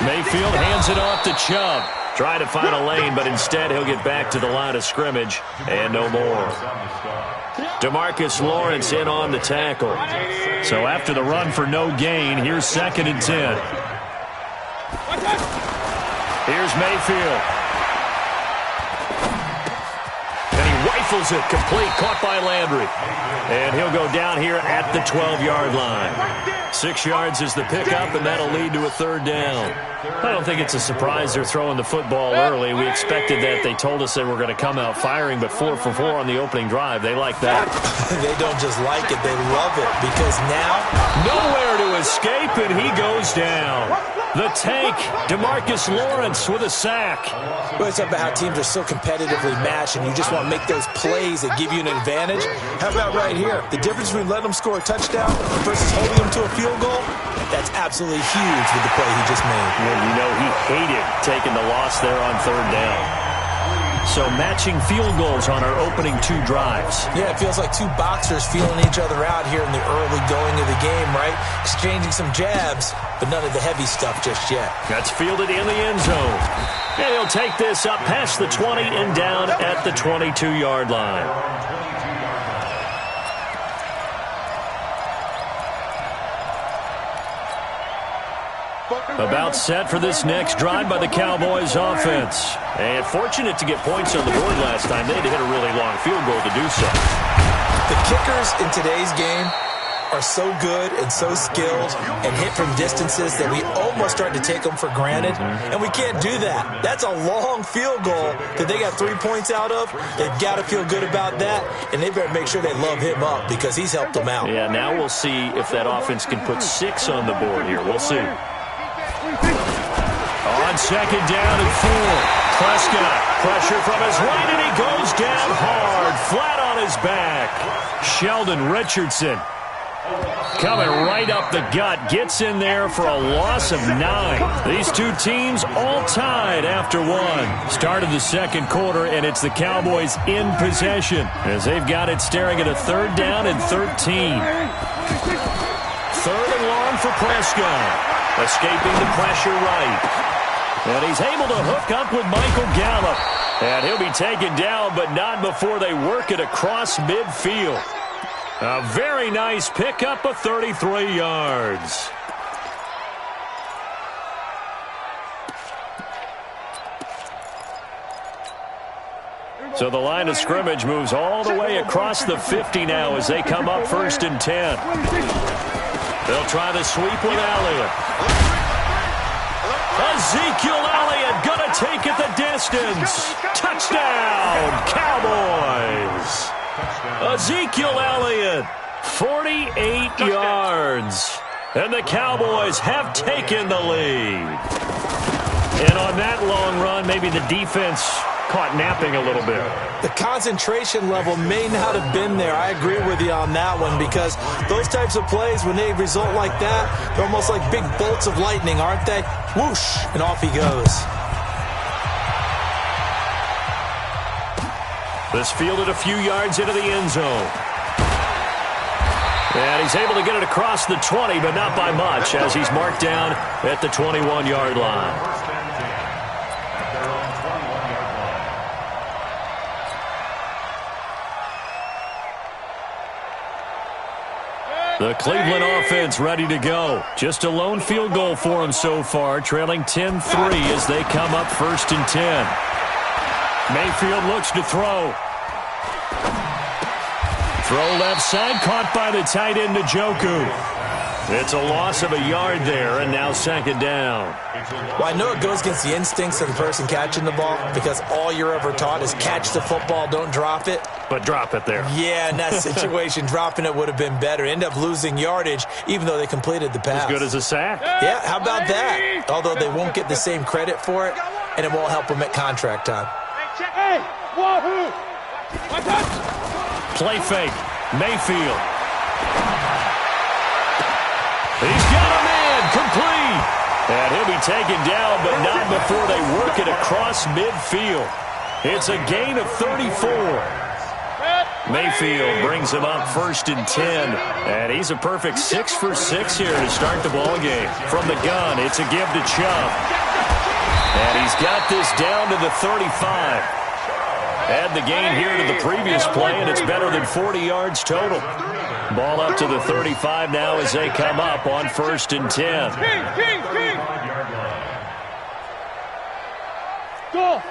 Mayfield hands it off to Chubb. Trying to find a lane, but instead he'll get back to the line of scrimmage and no more. DeMarcus Lawrence in on the tackle. So after the run for no gain, here's 2nd and 10. Here's Mayfield. And he rifles it complete, caught by Landry. And he'll go down here at the 12-yard line. 6 yards is the pickup, and that'll lead to a 3rd down. I don't think it's a surprise they're throwing the football early. We expected that. They told us they were going to come out firing, but 4 for 4 on the opening drive. They like that. They don't just like it, they love it, because now nowhere to escape, and he goes down. The tank, DeMarcus Lawrence with a sack. Well, it's about how teams are so competitively matched, and you just want to make those plays that give you an advantage. How about right here? The difference between letting them score a touchdown versus holding them to a field goal, that's absolutely huge with the play he just made. Well, you know, he hated taking the loss there on 3rd down. So matching field goals on our opening 2 drives. Yeah, it feels like 2 boxers feeling each other out here in the early going of the game, right? Exchanging some jabs, but none of the heavy stuff just yet. That's fielded in the end zone. And he'll take this up past the 20 and down at the 22-yard line. About set for this next drive by the Cowboys offense. And fortunate to get points on the board last time. They had to hit a really long field goal to do so. The kickers in today's game are so good and so skilled and hit from distances that we almost start to take them for granted. And we can't do that. That's a long field goal that they got 3 points out of. They've got to feel good about that. And they better make sure they love him up because he's helped them out. Yeah, now we'll see if that offense can put 6 on the board here. We'll see. On 2nd down and 4. Prescott, pressure from his right, and he goes down hard, flat on his back. Sheldon Richardson coming right up the gut, gets in there for a loss of 9. These 2 teams all tied after 1. Start of the 2nd quarter, and it's the Cowboys in possession as they've got it staring at a 3rd down and 13. 3rd and long for Prescott. Escaping the pressure right. And he's able to hook up with Michael Gallup. And he'll be taken down, but not before they work it across midfield. A very nice pickup of 33 yards. So the line of scrimmage moves all the way across the 50 now as they come up 1st and 10. They'll try the sweep with Elliott. Ezekiel Elliott gonna take it the distance. Touchdown, Cowboys. Ezekiel Elliott, 48 yards. And the Cowboys have taken the lead. And on that long run, maybe the defense caught napping a little bit. The concentration level may not have been there. I agree with you on that one because those types of plays, when they result like that, they're almost like big bolts of lightning, aren't they? Whoosh, and off he goes. This fielded a few yards into the end zone. And he's able to get it across the 20, but not by much as he's marked down at the 21-yard line. The Cleveland offense ready to go. Just a lone field goal for them so far, trailing 10-3 as they come up 1st and 10. Mayfield looks to throw. Throw left side, caught by the tight end Njoku. It's a loss of a yard there, and now 2nd down. Well, I know it goes against the instincts of the person catching the ball because all you're ever taught is catch the football, don't drop it. But drop it there. Yeah, in that situation, dropping it would have been better. End up losing yardage, even though they completed the pass. As good as a sack. Yeah, how about that? Although they won't get the same credit for it, and it won't help them at contract time. Play fake. Mayfield. He's got a man. Complete. And he'll be taken down, but not before they work it across midfield. It's a gain of 34. Mayfield brings him up 1st and 10. And he's a perfect 6 for 6 here to start the ball game. From the gun, it's a give to Chubb. And he's got this down to the 35. Add the gain here to the previous play, and it's better than 40 yards total. Ball up to the 35 now as they come up on 1st and 10. Go!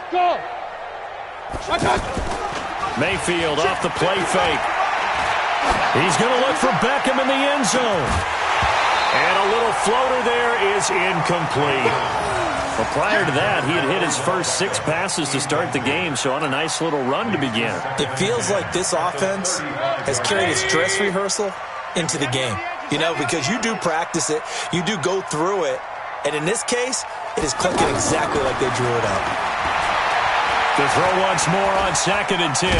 Mayfield off the play fake. He's going to look for Beckham in the end zone. And a little floater there is incomplete. Well, prior to that, he had hit his first 6 passes to start the game, so on a nice little run to begin. It feels like this offense has carried its dress rehearsal into the game. You know, because you do practice it, you do go through it, and in this case, it is clicking exactly like they drew it up. To throw once more on 2nd and 10.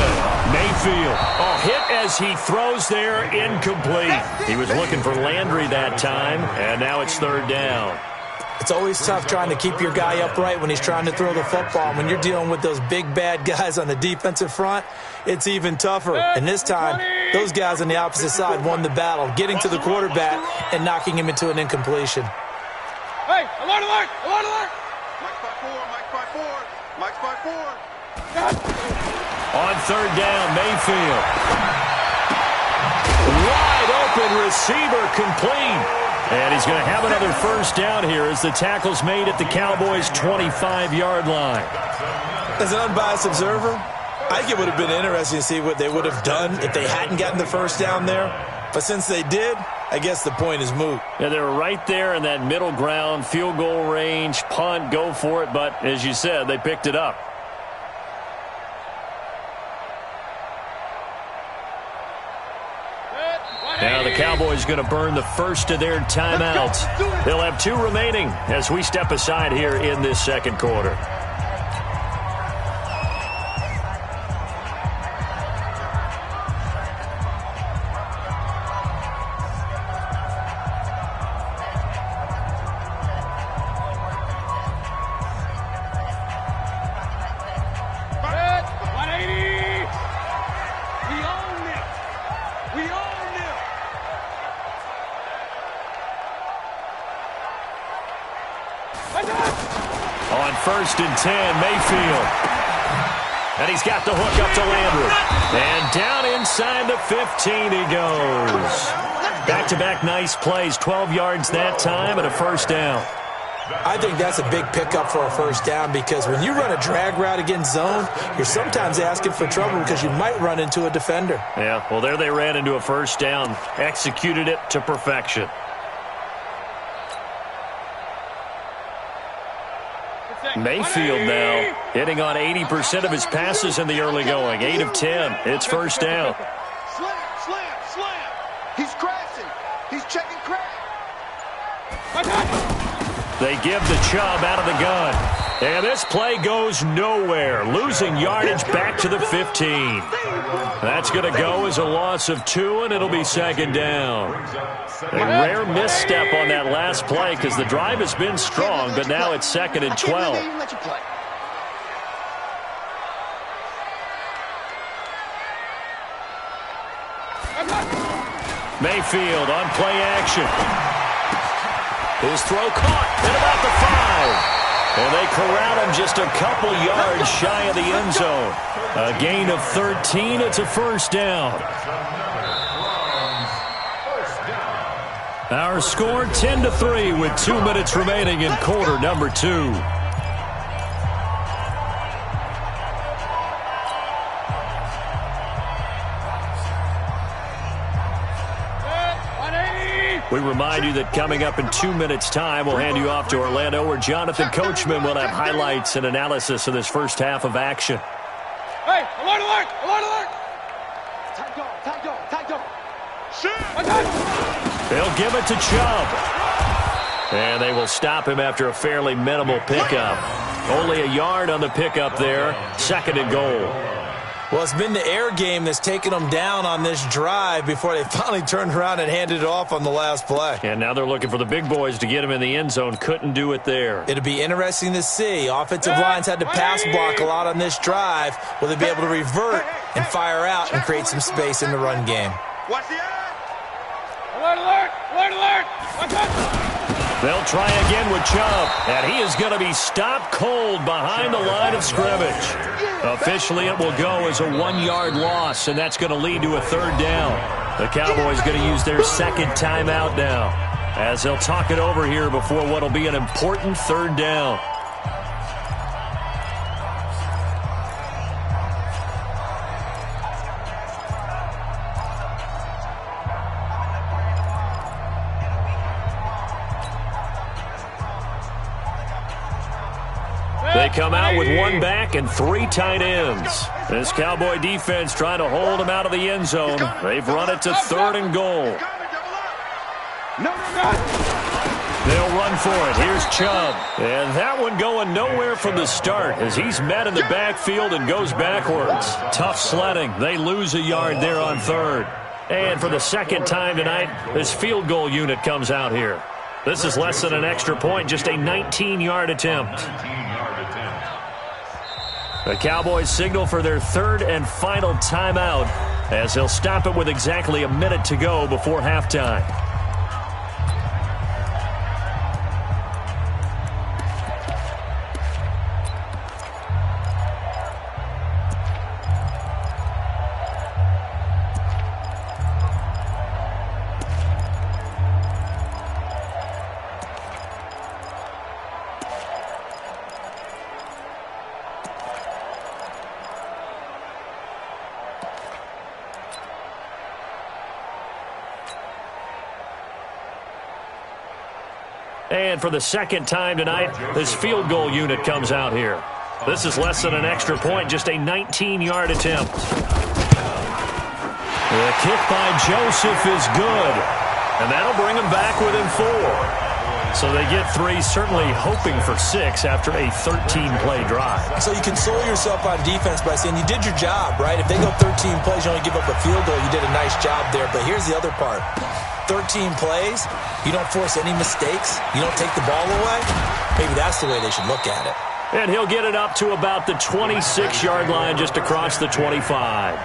Mayfield. Oh, hit as he throws there, incomplete. He was looking for Landry that time, and now it's 3rd down. It's always tough trying to keep your guy upright when he's trying to throw the football. When you're dealing with those big, bad guys on the defensive front, it's even tougher. And this time, those guys on the opposite side won the battle, getting to the quarterback and knocking him into an incompletion. Hey, alert! Mike's by 4. On 3rd down, Mayfield. Wide open receiver, complete. And he's going to have another 1st down here as the tackle's made at the Cowboys' 25-yard line. As an unbiased observer, I think it would have been interesting to see what they would have done if they hadn't gotten the 1st down there. But since they did, I guess the point is moot. Yeah, they were right there in that middle ground, field goal range, punt, go for it. But as you said, they picked it up. Now the Cowboys going to burn the first of their timeouts. They'll have 2 remaining as we step aside here in this 2nd quarter. On 1st and 10, Mayfield. And he's got the hook up to Landry. And down inside the 15 he goes. Back-to-back nice plays, 12 yards that time and a 1st down. I think that's a big pickup for a 1st down because when you run a drag route against zone, you're sometimes asking for trouble because you might run into a defender. Yeah, well, there they ran into a 1st down. Executed it to perfection. Mayfield now hitting on 80% of his passes in the early going. 8 of 10. It's 1st down. Slam. He's crashing. He's checking crash. They give the Chubb out of the gun. And this play goes nowhere. Losing yardage back to the 15. That's going to go as a loss of 2, and it'll be 2nd down. A rare misstep on that last play because the drive has been strong, but now it's 2nd and 12. Mayfield on play action. His throw caught at about the 5. And they corral him just a couple yards shy of the end zone. A gain of 13. It's a 1st down. Our score 10-3 with 2 minutes remaining in quarter number 2. We remind you that coming up in 2 minutes' time, we'll hand you off to Orlando, where Jonathan Coachman will have highlights and analysis of this 1st half of action. Hey, alert! Tight dog. They'll give it to Chubb. And they will stop him after a fairly minimal pickup. Only a yard on the pickup there. 2nd and goal. Well, it's been the air game that's taken them down on this drive before they finally turned around and handed it off on the last play. And now they're looking for the big boys to get him in the end zone. Couldn't do it there. It'll be interesting to see. Offensive lines had to pass block a lot on this drive. Will they be able to revert and fire out and create some space in the run game? Watch the eye. Alert, alert! Alert, alert! Watch out! They'll try again with Chubb, and he is going to be stopped cold behind the line of scrimmage. Officially, it will go as a 1-yard loss, and that's going to lead to a third down. The Cowboys going to use their second timeout now, as they'll talk it over here before what will be an important third down. They come out with one back and 3 tight ends. This Cowboy defense trying to hold them out of the end zone. They've run it to 3rd and goal. They'll run for it. Here's Chubb. And that one going nowhere from the start as he's met in the backfield and goes backwards. Tough sledding. They lose a yard there on 3rd. And for the second time tonight, this field goal unit comes out here. This is less than an extra point, just a 19-yard attempt. The Cowboys signal for their 3rd and final timeout as they'll stop it with exactly a minute to go before halftime. And for the second time tonight, this field goal unit comes out here. This is less than an extra point, just a 19-yard attempt. The kick by Joseph is good, and that'll bring them back within 4. So they get 3, certainly hoping for 6 after a 13-play drive. So you console yourself on defense by saying you did your job, right? If they go 13 plays, you only give up a field goal, you did a nice job there. But here's the other part. 13 plays, you don't force any mistakes, you don't take the ball away. Maybe that's the way they should look at it. And he'll get it up to about the 26-yard line, just across the 25.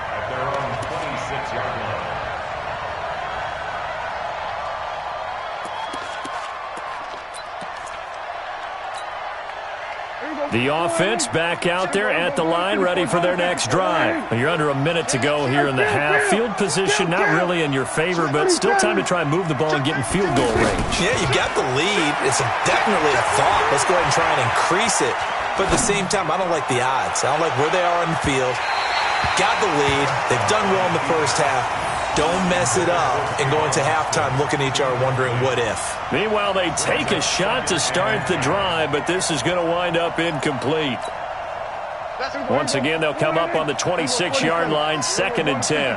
The offense back out there at the line, ready for their next drive. You're under a minute to go here in the half. Field position not really in your favor, but still time to try and move the ball and get in field goal range. Yeah, you've got the lead. It's definitely a thought. Let's go ahead and try and increase it. But at the same time, I don't like the odds. I don't like where they are on the field. Got the lead. They've done well in the first half. Don't mess it up and go into halftime looking at each other wondering what if. Meanwhile, they take a shot to start the drive, but this is going to wind up incomplete. Once again, they'll come up on the 26-yard line, 2nd and 10.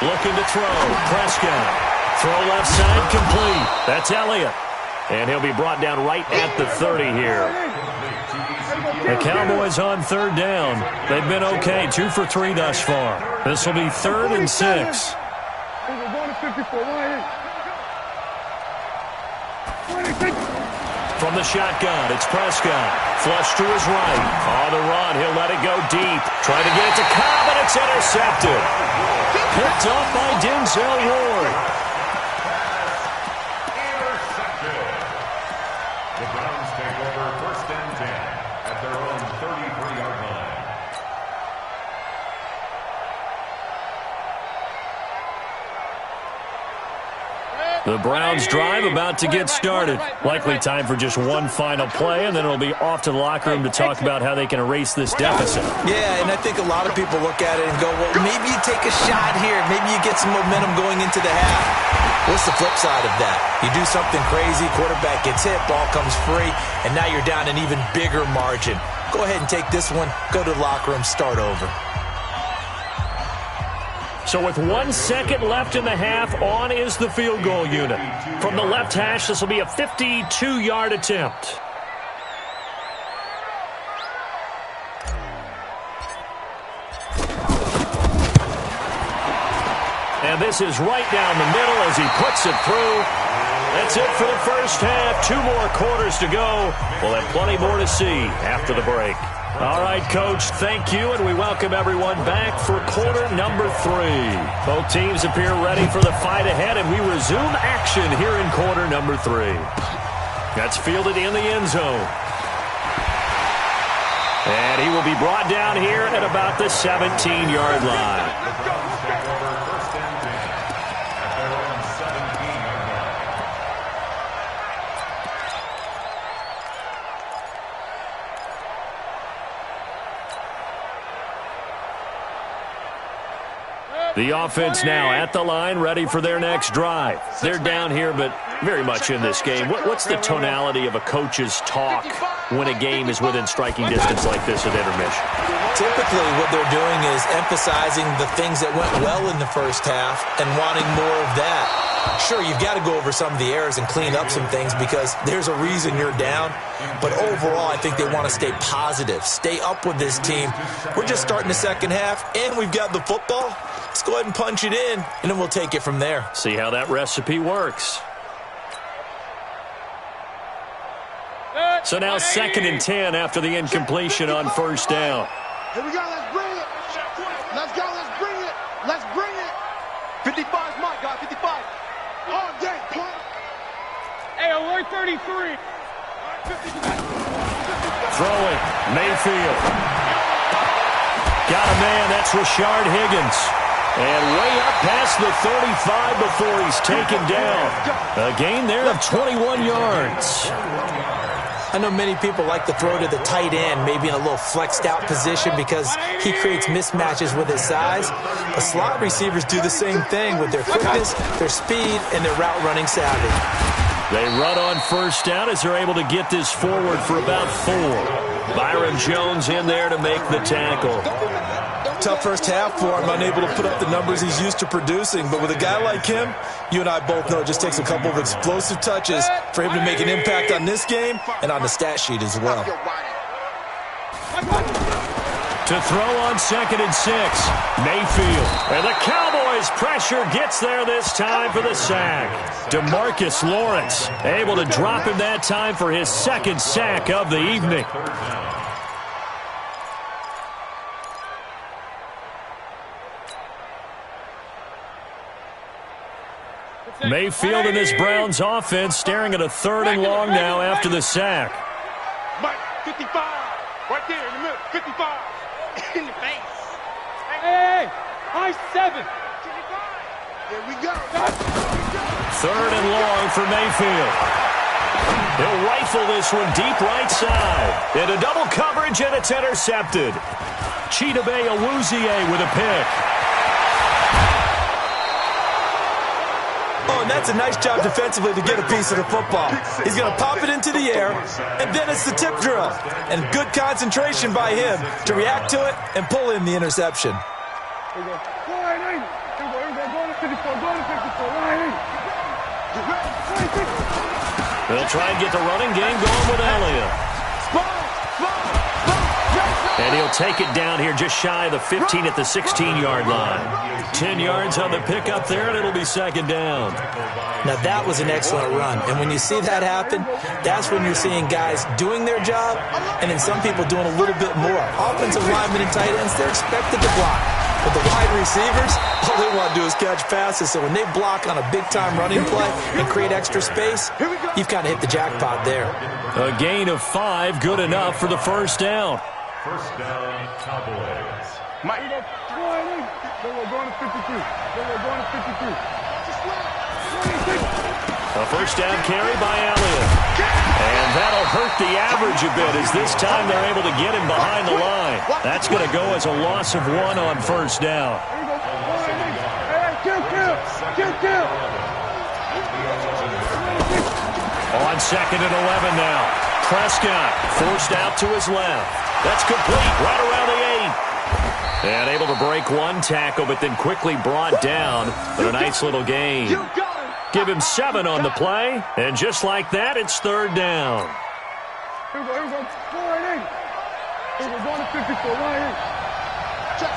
Looking to throw. Prescott. Throw left side complete. That's Elliott. And he'll be brought down right at the 30 here. The Cowboys on 3rd down. They've been okay, 2 for 3 thus far. This will be 3rd and 6. From the shotgun, it's Prescott. Flush to his right. On the run, he'll let it go deep. Trying to get it to Cobb, and it's intercepted. Picked up by Denzel Ward. The Browns take over 1st and 10 at their own 33-yard line. The Browns drive about to get started. Likely time for just one final play, and then it'll be off to the locker room to talk about how they can erase this deficit. Yeah, and I think a lot of people look at it and go, well, maybe you take a shot here. Maybe you get some momentum going into the half. What's the flip side of that? You do something crazy, quarterback gets hit, ball comes free, and now you're down an even bigger margin. Go ahead and take this one, go to the locker room, start over. So with 1 second left in the half, on is the field goal unit. From the left hash, this will be a 52-yard attempt. And this is right down the middle as he puts it through. That's it for the first half. 2 more quarters to go. We'll have plenty more to see after the break. All right, Coach, thank you, and we welcome everyone back for quarter number 3. Both teams appear ready for the fight ahead, and we resume action here in quarter number 3. That's fielded in the end zone. And he will be brought down here at about the 17-yard line. The offense now at the line, ready for their next drive. They're down here, but very much in this game. What's the tonality of a coach's talk when a game is within striking distance like this at intermission? Typically, what they're doing is emphasizing the things that went well in the first half and wanting more of that. Sure, you've got to go over some of the errors and clean up some things because there's a reason you're down. But overall, I think they want to stay positive, stay up with this team. We're just starting the second half, and we've got the football. Let's go ahead and punch it in, and then we'll take it from there. See how that recipe works. So now 2nd and 10 after the incompletion on first down. Here we go. Let's bring it. Let's go. Let's bring it. Let's bring it. 55 is my guy. 55. All day. Point. Hey, alert 33. Throwing. Mayfield. Got a man. That's Rashard Higgins. And way up past the 35 before he's taken down. A gain there of 21 yards. I know many people like to throw to the tight end, maybe in a little flexed out position because he creates mismatches with his size. But slot receivers do the same thing with their quickness, their speed, and their route running savvy. They run on first down as they're able to get this forward for about 4. Byron Jones in there to make the tackle. Tough first half for him, unable to put up the numbers he's used to producing. But with a guy like him, you and I both know it just takes a couple of explosive touches for him to make an impact on this game and on the stat sheet as well. To throw on 2nd and 6, Mayfield. And the Cowboys' pressure gets there this time for the sack. DeMarcus Lawrence able to drop him that time for his 2nd sack of the evening. Mayfield and this Browns offense staring at a 3rd and long now after the sack. Mike, 55. Right there in the middle. 55. In the face. Hey, high 7. Here we go. 3rd and long for Mayfield. He'll rifle this one deep right side. Into double coverage, and it's intercepted. Chidobe Awuzie with a pick. Oh, and that's a nice job defensively to get a piece of the football. He's going to pop it into the air, and then it's the tip drill. And good concentration by him to react to it and pull in the interception. They'll try and get the running game going with Elliott. And he'll take it down here just shy of the 15 at the 16-yard line. 10 yards on the pickup there, and it'll be 2nd down. Now, that was an excellent run. And when you see that happen, that's when you're seeing guys doing their job and then some people doing a little bit more. Offensive linemen and tight ends, they're expected to block. But the wide receivers, all they want to do is catch passes. So when they block on a big-time running play and create extra space, you've kind of hit the jackpot there. A gain of 5, good enough for the first down. First down, Cowboys. Mike. They're going to 53. They're going to 53. A first down carry by Elliott. And that'll hurt the average a bit as this time they're able to get him behind the line. That's going to go as a loss of 1 on first down. On 2nd and 11 now. Prescott forced out to his left. That's complete right around the 8. And able to break one tackle, but then quickly brought down. But a nice little gain. Give him 7 on the play. And just like that, it's 3rd down. Here we go. Go right in. Here we go. Going to 54. Right in. Check.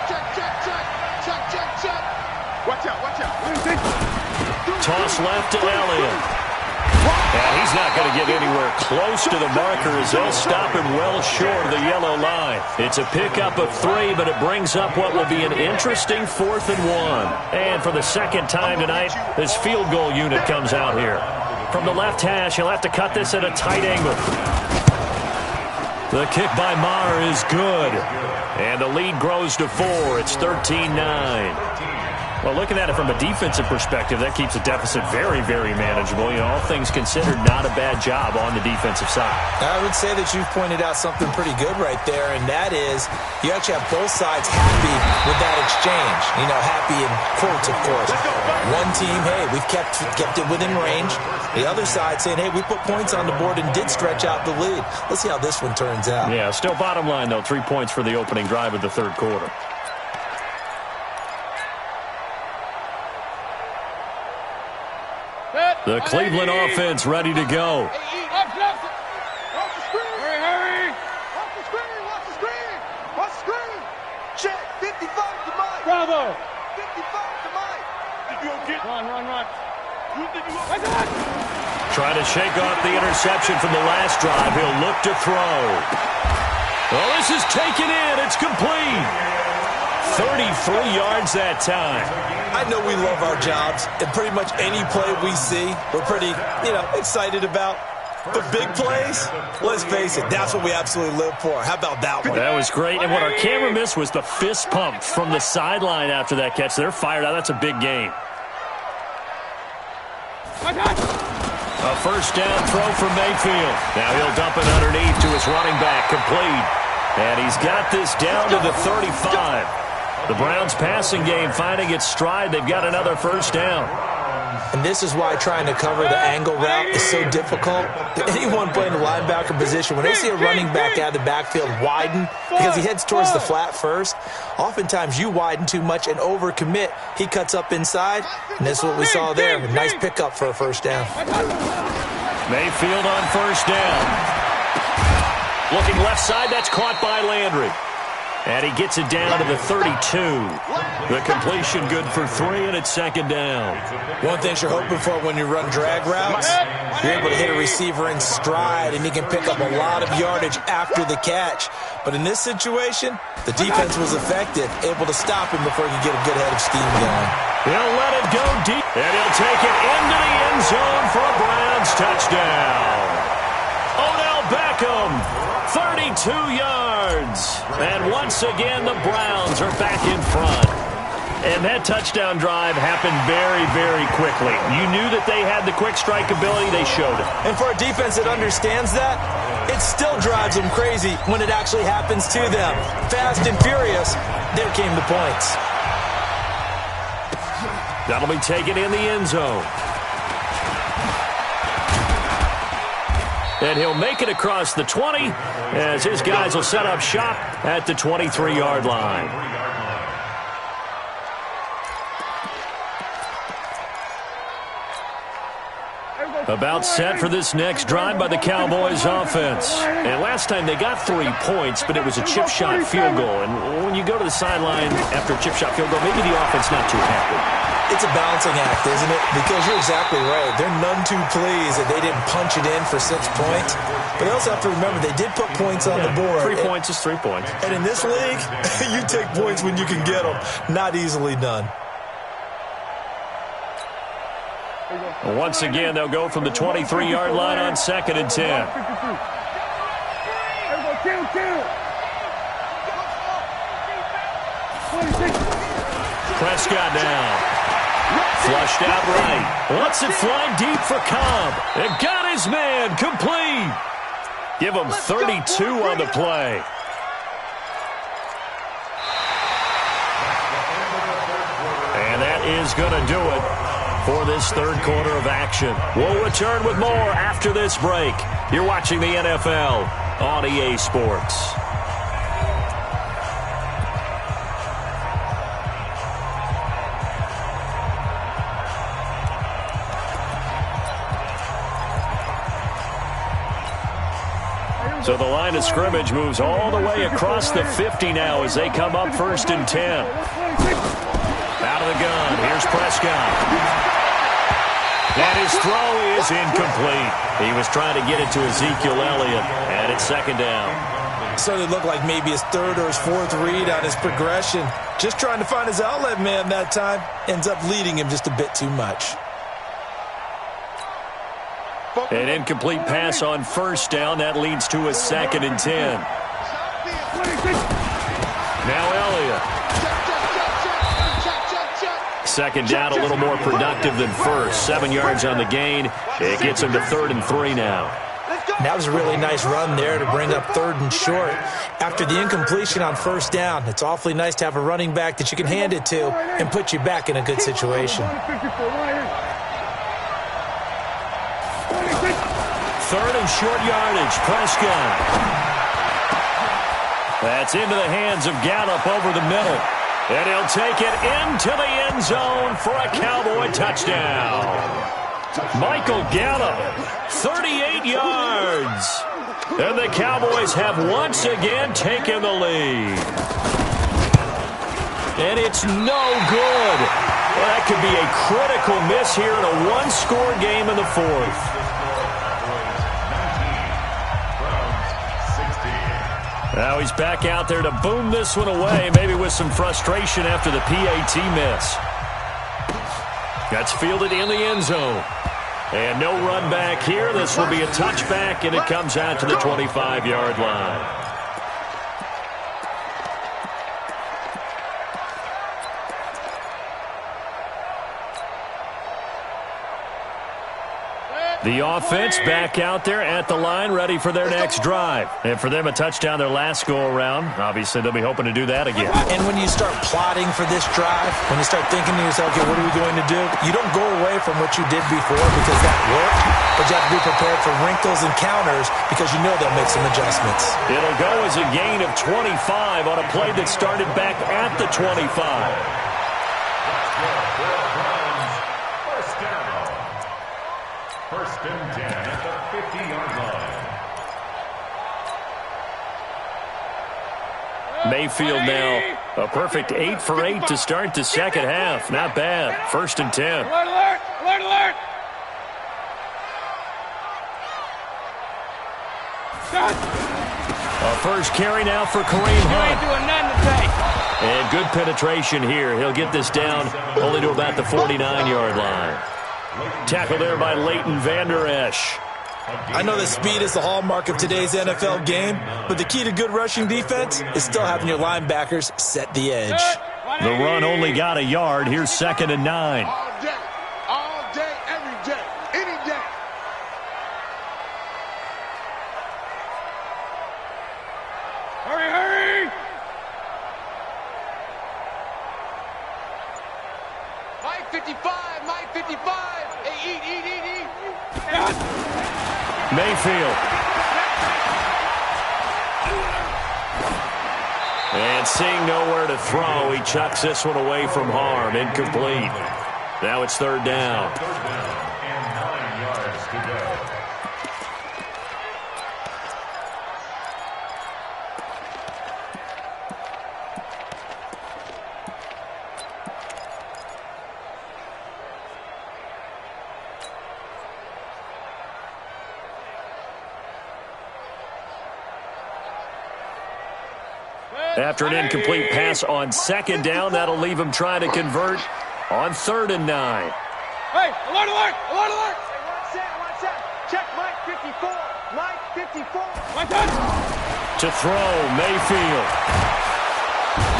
Watch out. Toss left to Elliott. And he's not going to get anywhere close to the marker as they'll stop him well short of the yellow line. It's a pickup of 3, but it brings up what will be an interesting 4th and 1. And for the second time tonight, this field goal unit comes out here. From the left hash, he'll have to cut this at a tight angle. The kick by Maher is good. And the lead grows to 4. It's 13-9. Well, looking at it from a defensive perspective, that keeps the deficit very, very manageable. You know, all things considered, not a bad job on the defensive side. I would say that you've pointed out something pretty good right there, and that is you actually have both sides happy with that exchange. You know, happy in quotes, of course. One team, hey, we've kept it within range. The other side saying, hey, we put points on the board and did stretch out the lead. Let's see how this one turns out. Yeah, still bottom line, though, 3 points for the opening drive of the 3rd quarter. The Cleveland offense ready to go. Hurry. Watch the screen. Check. 55 to Mike. Bravo. 55 to Mike. Run. Trying to shake off the interception from the last drive. He'll look to throw. Well, this is taken in. It's complete. 33 yards that time. I know we love our jobs, and pretty much any play we see, we're pretty, excited about. But big plays, let's face it, that's what we absolutely live for. How about that one? That was great, and what our camera missed was the fist pump from the sideline after that catch. They're fired out. That's a big game. A first down throw from Mayfield. Now he'll dump it underneath to his running back, complete. And he's got this down to the 35. The Browns passing game finding its stride. They've got another first down. And this is why trying to cover the angle route is so difficult. Anyone playing the linebacker position, when they see a running back out of the backfield widen, because he heads towards the flat first, oftentimes you widen too much and overcommit. He cuts up inside, and that's what we saw there. A nice pickup for a first down. Mayfield on first down. Looking left side, that's caught by Landry. And he gets it down to the 32. The completion good for 3, and it's 2nd down. One thing you're hoping for when you run drag routes, you're able to hit a receiver in stride, and he can pick up a lot of yardage after the catch. But in this situation, the defense was effective, able to stop him before he could get a good head of steam going. He'll let it go deep, and he'll take it into the end zone for a Browns touchdown. Odell Beckham, 32 yards. And once again, the Browns are back in front. And that touchdown drive happened very, very quickly. You knew that they had the quick strike ability. They showed it. And for a defense that understands that, it still drives them crazy when it actually happens to them. Fast and furious, there came the points. That'll be taken in the end zone. And he'll make it across the 20 as his guys will set up shop at the 23-yard line. About set for this next drive by the Cowboys offense. And last time they got 3 points, but it was a chip shot field goal. And when you go to the sideline after a chip shot field goal, maybe the offense not too happy. It's a balancing act, isn't it? Because you're exactly right. They're none too pleased that they didn't punch it in for 6 points. But they also have to remember they did put points on the board. 3 points is 3 points. And in this league, you take points when you can get them. Not easily done. Once again, they'll go from the 23-yard line on 2nd and 10. Prescott now. Flushed out right. Lets it fly deep for Cobb. And got his man complete. Give him 32 on the play. And that is going to do it for this 3rd quarter of action. We'll return with more after this break. You're watching the NFL on EA Sports. So the line of scrimmage moves all the way across the 50 now as they come up 1st and 10. Out of the gun, here's Prescott. And his throw is incomplete. He was trying to get it to Ezekiel Elliott, and it's 2nd down. Certainly looked like maybe his 3rd or his 4th read on his progression. Just trying to find his outlet man that time. Ends up leading him just a bit too much. An incomplete pass on 1st down. That leads to a 2nd and 10. Now Elliott. 2nd down, a little more productive than 1st. 7 yards on the gain. It gets him to 3rd and 3 now. That was a really nice run there to bring up 3rd and short. After the incompletion on 1st down, it's awfully nice to have a running back that you can hand it to and put you back in a good situation. 3rd and short yardage. Prescott. That's into the hands of Gallup over the middle. And he'll take it into the end zone for a Cowboy touchdown. Michael Gallup, 38 yards. And the Cowboys have once again taken the lead. And it's no good. Well, that could be a critical miss here in a one-score game in the 4th. Now he's back out there to boom this one away, maybe with some frustration after the PAT miss. That's fielded in the end zone. And no run back here. This will be a touchback, and it comes out to the 25-yard line. The offense back out there at the line, ready for their next drive. And for them, a touchdown their last go-around. Obviously, they'll be hoping to do that again. And when you start plotting for this drive, when you start thinking to yourself, okay, what are we going to do? You don't go away from what you did before because that worked, but you have to be prepared for wrinkles and counters because you know they'll make some adjustments. It'll go as a gain of 25 on a play that started back at the 25. First and 10 at the 50-yard line. Mayfield now a perfect 8 for 8 to start the second half. Not bad. 1st and 10. Alert, alert, alert, alert. A first carry now for Kareem You ain't Hunt. doing nothing today. And good penetration here. He'll get this down only to about the 49-yard line. Tackled there by Leighton Vander Esch. I know that speed is the hallmark of today's NFL game, but the key to good rushing defense is still having your linebackers set the edge. The run only got a yard. Here's 2nd and 9. All day, every day, any day. Hurry, hurry. Mike 55, Mike 55. Hey, eat. Mayfield. And seeing nowhere to throw, he chucks this one away from harm. Incomplete. Now it's 3rd down. 3rd down and 9 yards to go. After an incomplete pass on 2nd down, that'll leave him trying to convert on 3rd and 9. Hey, alert, alert, alert, alert. Watch out. Check Mike 54. Mike 54. Watch out. To throw, Mayfield.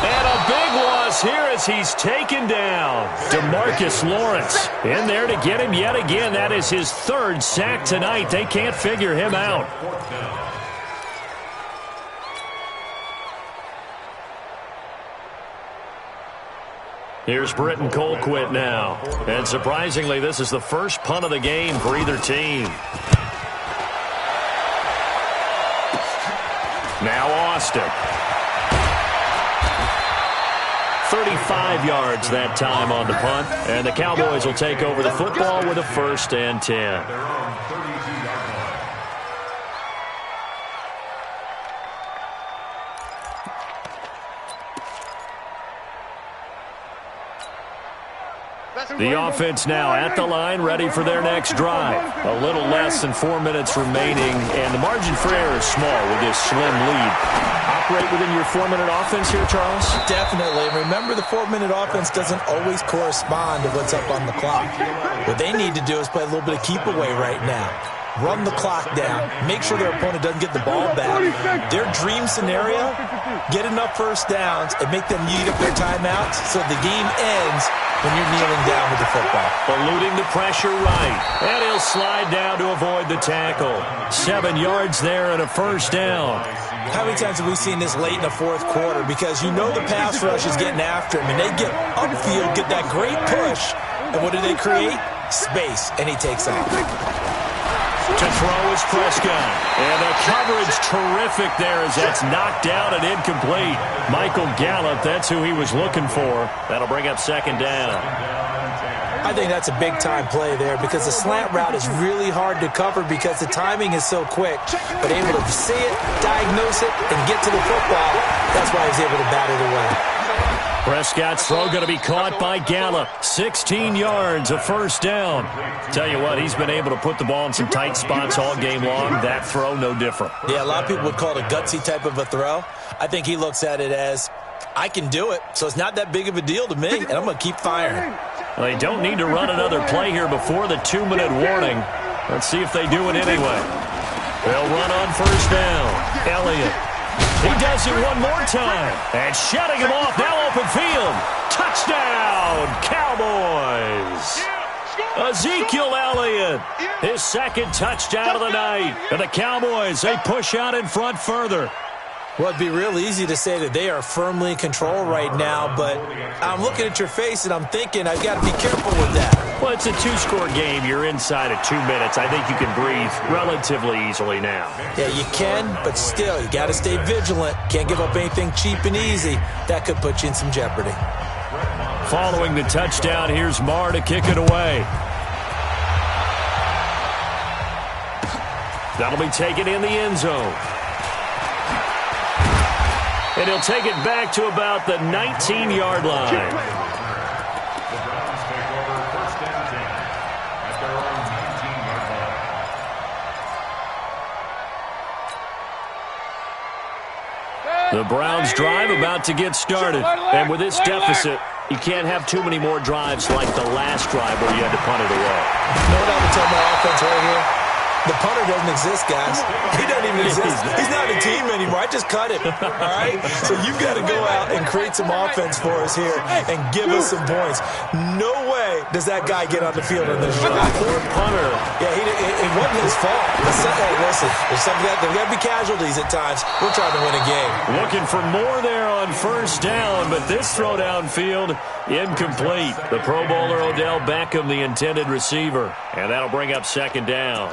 And a big loss here as he's taken down. DeMarcus Lawrence in there to get him yet again. That is his 3rd sack tonight. They can't figure him out. 4th down. Here's Britton Colquitt now. And surprisingly, this is the first punt of the game for either team. Now Austin. 35 yards that time on the punt. And the Cowboys will take over the football with a 1st and 10. Their own 32-yard line. The offense now at the line, ready for their next drive. A little less than 4 minutes remaining, and the margin for error is small with this slim lead. Operate within your 4-minute offense here, Charles? Definitely. Remember, the 4-minute offense doesn't always correspond to what's up on the clock. What they need to do is play a little bit of keep away right now. Run the clock down. Make sure their opponent doesn't get the ball back. Their dream scenario, get enough first downs and make them eat up their timeouts so the game ends when you're kneeling down with the football. Eluding the pressure right. And he'll slide down to avoid the tackle. 7 yards there and a first down. How many times have we seen this late in the fourth quarter? Because you know the pass rush is getting after him, and they get upfield, get that great push, and what do they create? Space, and he takes off. To throw is Prescott. And the coverage terrific there as that's knocked down and incomplete. Michael Gallup, that's who he was looking for. That'll bring up second down. I think that's a big-time play there because the slant route is really hard to cover because the timing is so quick. But able to see it, diagnose it, and get to the football, that's why he's able to bat it away. Prescott's throw going to be caught by Gallup. 16 yards, a first down. Tell you what, he's been able to put the ball in some tight spots all game long. That throw, no different. Yeah, a lot of people would call it a gutsy type of a throw. I think he looks at it as, I can do it, so it's not that big of a deal to me, and I'm going to keep firing. Well, they don't need to run another play here before the 2-minute warning. Let's see if they do it anyway. They'll run on first down. Elliott. He does it one more time. And shutting him off. Now open field. Touchdown, Cowboys. Ezekiel Elliott. His second touchdown of the night. And the Cowboys, they push out in front further. Well, it'd be real easy to say that they are firmly in control right now, but I'm looking at your face and I'm thinking I've got to be careful with that. Well, it's a 2-score game. You're inside of 2 minutes. I think you can breathe relatively easily now. Yeah, you can, but still, you got to stay vigilant. Can't give up anything cheap and easy. That could put you in some jeopardy. Following the touchdown, here's Marr to kick it away. That'll be taken in the end zone. And he'll take it back to about the 19-yard line. The Browns take over first and 10 at their own 19-yard line. The Browns drive about to get started. And with this deficit, you can't have too many more drives like the last drive where you had to punt it away. You know what I would tell my offense right here? The punter doesn't exist, guys. He doesn't even exist. He's not a team anymore. I just cut him, all right? So you've got to go out and create some offense for us here and give us some points. No way does that guy get on the field in this drive. Poor punter. Yeah, it wasn't his fault. Hey, listen, there's got to be casualties at times. We're trying to win a game. Looking for more there on first down, but this throw downfield, incomplete. The Pro Bowler Odell Beckham, the intended receiver. And that'll bring up second down.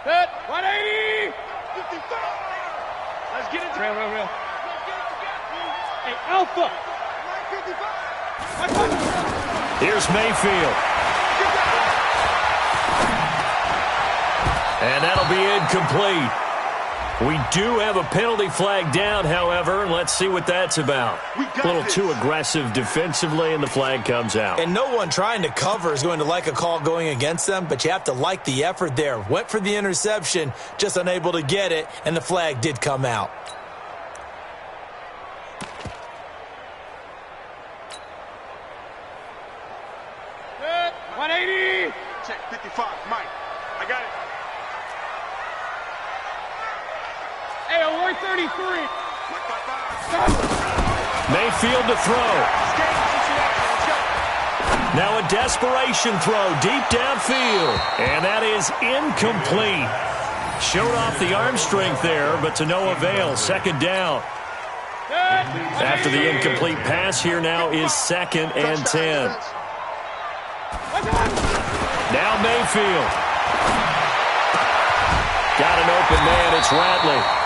Set. 180. 55. Let's get it. Real. Hey, Alpha. 155. Here's Mayfield. And that'll be incomplete. We do have a penalty flag down, however. Let's see what that's about. A little too aggressive defensively, and the flag comes out. And no one trying to cover is going to like a call going against them, but you have to like the effort there. Went for the interception, just unable to get it, and the flag did come out. Set. 180. Check 55. Mike, I got it. Hey, 133. Mayfield to throw. Now a desperation throw deep downfield. And that is incomplete. Showed off the arm strength there, but to no avail. Second down. After the incomplete pass, here now is 2nd and 10. Now Mayfield. Got an open man. It's Ratley.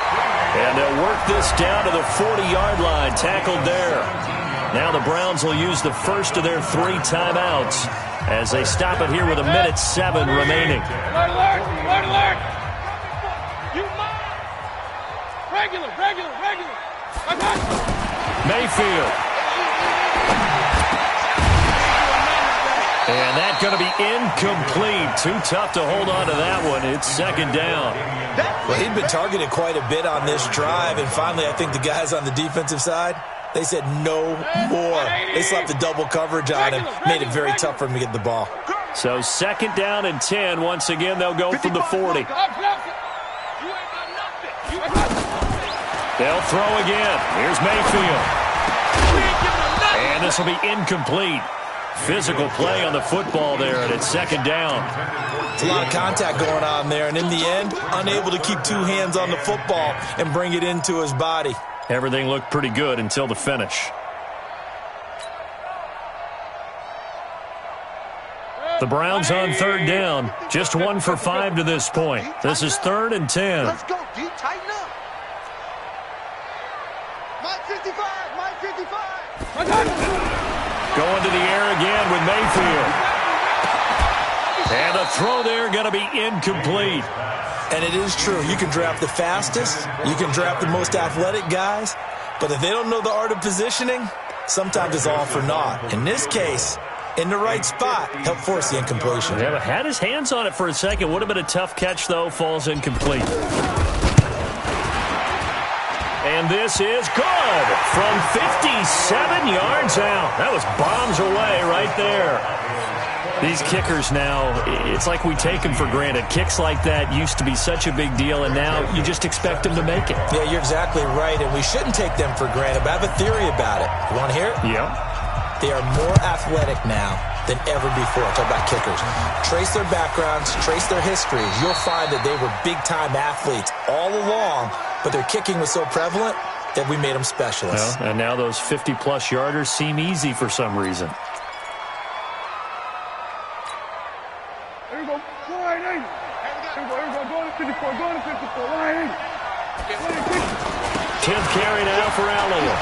And they'll work this down to the 40-yard line. Tackled there. Now the Browns will use the first of their 3 timeouts as they stop it here with 1:07 remaining. Alert, alert, alert, alert. You mind? Regular. Mayfield. And that's going to be incomplete. Too tough to hold on to that one. It's second down. Well, he'd been targeted quite a bit on this drive, and finally I think the guys on the defensive side, they said no more. They slapped the double coverage on him, made it very tough for him to get the ball. So second down and 10. Once again, they'll go from the 40. They'll throw again. Here's Mayfield. And this will be incomplete. Physical play on the football there, and it's second down. It's a lot of contact going on there, and in the end, unable to keep 2 hands on the football and bring it into his body. Everything looked pretty good until the finish. The Browns on third down. Just 1 for 5 to this point. This is 3rd and 10. Let's go, D. Tighten up. Mike 55. Going to the air again with Mayfield. And the throw there going to be incomplete. And it is true. You can draft the fastest. You can draft the most athletic guys. But if they don't know the art of positioning, sometimes it's all for naught. In this case, in the right spot, helped force the incompletion. Yeah, but had his hands on it for a second. Would have been a tough catch, though. Falls incomplete. And this is good from 57 yards out. That was bombs away right there. These kickers now, it's like we take them for granted. Kicks like that used to be such a big deal, and now you just expect them to make it. Yeah, you're exactly right, and we shouldn't take them for granted, but I have a theory about it. You want to hear it? Yep. They are more athletic now than ever before. Talk about kickers. Trace their backgrounds, trace their history. You'll find that they were big-time athletes all along, but their kicking was so prevalent that we made them specialists. Well, and now those 50-plus yarders seem easy for some reason. Here we go. Line 8. Here we go. Go to 54. Line 8. 10th carry now for Elliott.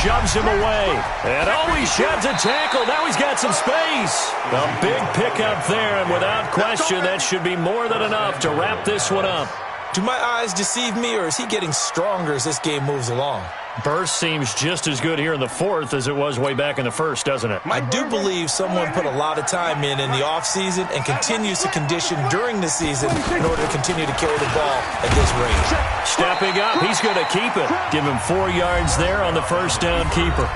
Shoves him away. And he sheds a tackle. Now he's got some space. A big pickup there, and without question, that should be more than enough to wrap this one up. Do my eyes deceive me, or is he getting stronger as this game moves along? Burst seems just as good here in the 4th as it was way back in the 1st, doesn't it? I do believe someone put a lot of time in the offseason and continues to condition during the season in order to continue to carry the ball at this rate. Stepping up, he's going to keep it. Give him 4 yards there on the first down keeper.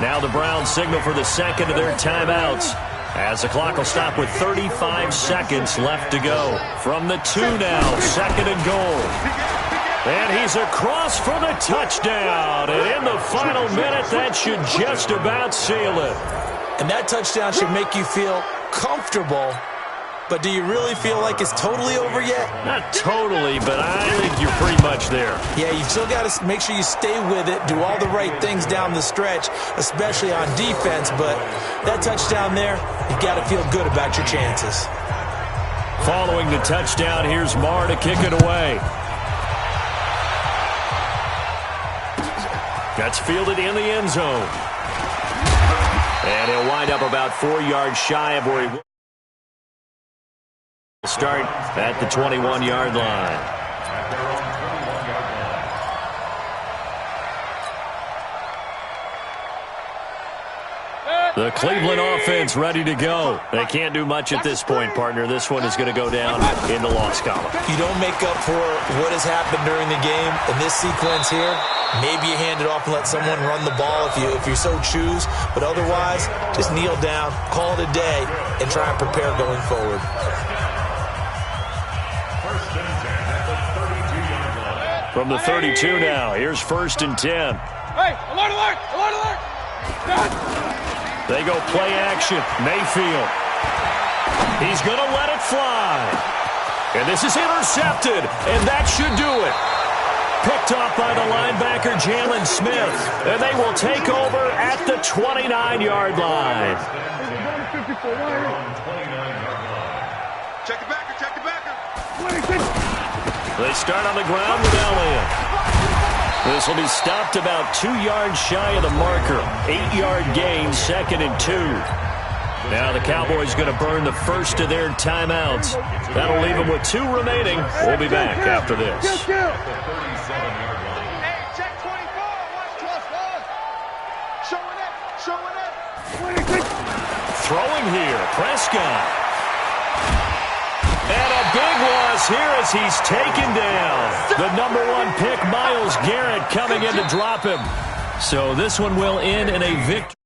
Now the Browns signal for the second of their timeouts, as the clock will stop with 35 seconds left to go. From the 2 now, 2nd and goal. And he's across for the touchdown. And in the final minute, that should just about seal it. And that touchdown should make you feel comfortable. But do you really feel like it's totally over yet? Not totally, but I think you're pretty much there. Yeah, you've still got to make sure you stay with it, do all the right things down the stretch, especially on defense. But that touchdown there, you've got to feel good about your chances. Following the touchdown, here's Marr to kick it away. That's fielded in the end zone. And he'll wind up about 4 yards shy of where he will start at the 21-yard line. The Cleveland offense ready to go. They can't do much at this point, partner. This one is going to go down in the loss column. You don't make up for what has happened during the game. In this sequence here, maybe you hand it off and let someone run the ball if you so choose. But otherwise, just kneel down, call it a day, and try and prepare going forward. From the 32 now, here's 1st and 10. Hey, alert, alert, alert, alert. They go play action. Mayfield. He's going to let it fly. And this is intercepted, and that should do it. Picked off by the linebacker, Jalen Smith. And they will take over at the 29-yard line. Check the backer, check the backer. They start on the ground with Elliott. This will be stopped about 2 yards shy of the marker. 8-yard gain, 2nd and 2. Now the Cowboys going to burn the first of their timeouts. That'll leave them with 2 remaining. We'll be back after this. Throwing here, Prescott. And a big loss here as he's taken down. The #1 pick, Myles Garrett, coming in to drop him. So this one will end in a victory.